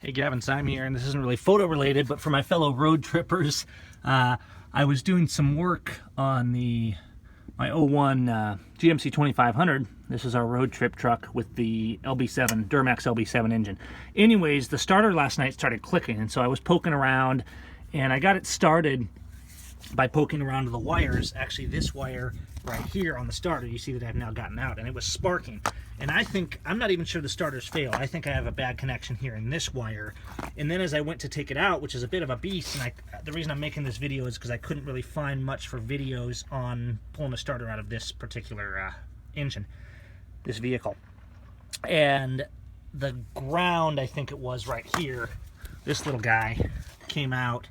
Hey, Gavin Syme here, and this isn't really photo related, but for my fellow road trippers, I was doing some work on my 01 GMC 2500. This is our road trip truck with the LB7, Duramax LB7 engine. Anyways, the starter last night started clicking, and so I was poking around, and I got it started by poking around the wires. Actually, this wire right here on the starter, you see that I've now gotten out, and it was sparking. And I'm not even sure the starter's failed. I think I have a bad connection here in this wire. And then as I went to take it out, which is a bit of a beast, and the reason I'm making this video is because I couldn't really find much for videos on pulling the starter out of this particular engine, this vehicle. And the ground, I think it was right here, this little guy came out.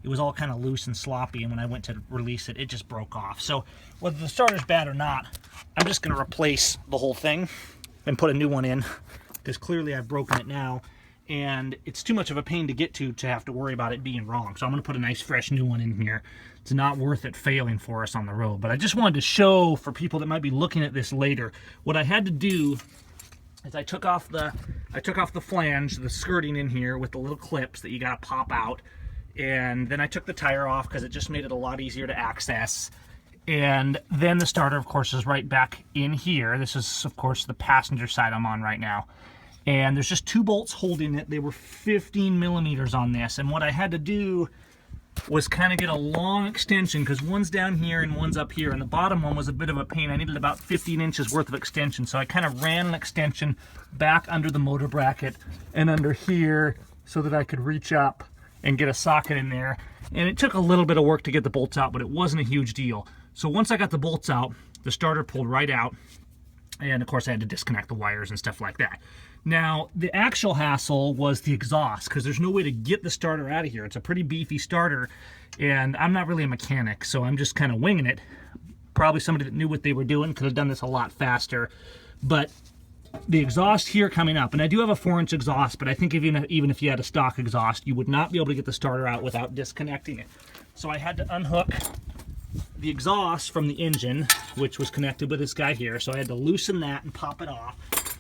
It was all kind of loose and sloppy, and when I went to release it, it just broke off. So whether the starter's bad or not, I'm just going to replace the whole thing and put a new one in, because clearly I've broken it now, and it's too much of a pain to get to have to worry about it being wrong. So I'm going to put a nice fresh new one in here. It's not worth it failing for us on the road. But I just wanted to show for people that might be looking at this later, what I had to do is I took off the flange, the skirting in here with the little clips that you got to pop out. And then I took the tire off because it just made it a lot easier to access. And then the starter, of course, is right back in here. This is, of course, the passenger side I'm on right now. And there's just two bolts holding it. They were 15 millimeters on this. And what I had to do was kind of get a long extension, because one's down here and one's up here. And the bottom one was a bit of a pain. I needed about 15 inches worth of extension. So I kind of ran an extension back under the motor bracket and under here so that I could reach up and get a socket in there. And it took a little bit of work to get the bolts out, but it wasn't a huge deal. So once I got the bolts out, the starter pulled right out, and of course I had to disconnect the wires and stuff like that. Now, the actual hassle was the exhaust, because there's no way to get the starter out of here. It's a pretty beefy starter, and I'm not really a mechanic, so I'm just kind of winging it. Probably somebody that knew what they were doing could have done this a lot faster, but the exhaust here coming up, and I do have a 4-inch exhaust, but I think even if you had a stock exhaust, you would not be able to get the starter out without disconnecting it. So I had to unhook the exhaust from the engine, which was connected with this guy here, so I had to loosen that and pop it off.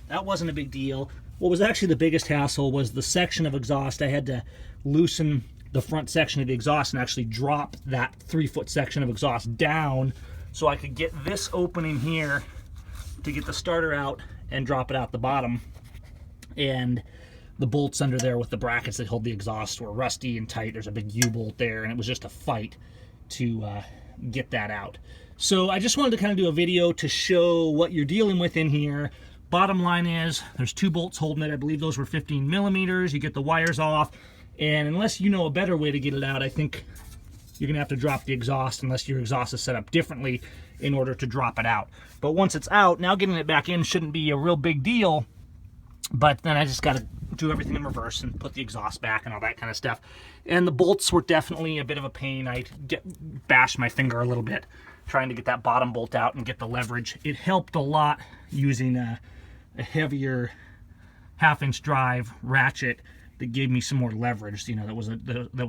That wasn't a big deal. What was actually the biggest hassle was the section of exhaust. I had to loosen the front section of the exhaust and actually drop that 3-foot section of exhaust down so I could get this opening here to get the starter out and drop it out the bottom. And the bolts under there with the brackets that hold the exhaust were rusty and tight. There's a big U-bolt there, and it was just a fight to get that out. So I just wanted to kind of do a video to show what you're dealing with in here. Bottom line is there's two bolts holding it. I believe those were 15 millimeters. You get the wires off, and unless you know a better way to get it out, I think you're gonna have to drop the exhaust, unless your exhaust is set up differently in order to drop it out. But once it's out, now getting it back in shouldn't be a real big deal, but then I just gotta do everything in reverse and put the exhaust back and all that kind of stuff. And the bolts were definitely a bit of a pain. I bashed my finger a little bit trying to get that bottom bolt out and get the leverage. It helped a lot using a heavier 1/2-inch drive ratchet that gave me some more leverage. You know, that was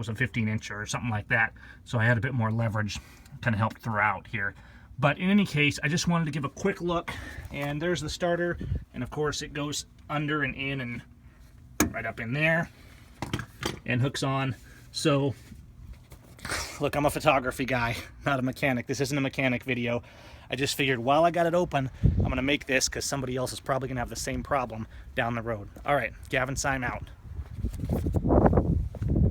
a 15-inch or something like that, so I had a bit more leverage, kind of helped throughout here. But in any case, I just wanted to give a quick look, and there's the starter, and of course it goes under and in and right up in there and hooks on. So look, I'm a photography guy, not a mechanic. This isn't a mechanic video. I just figured while I got it open, I'm gonna make this because somebody else is probably gonna have the same problem down the road. All right, Gavin Syme out.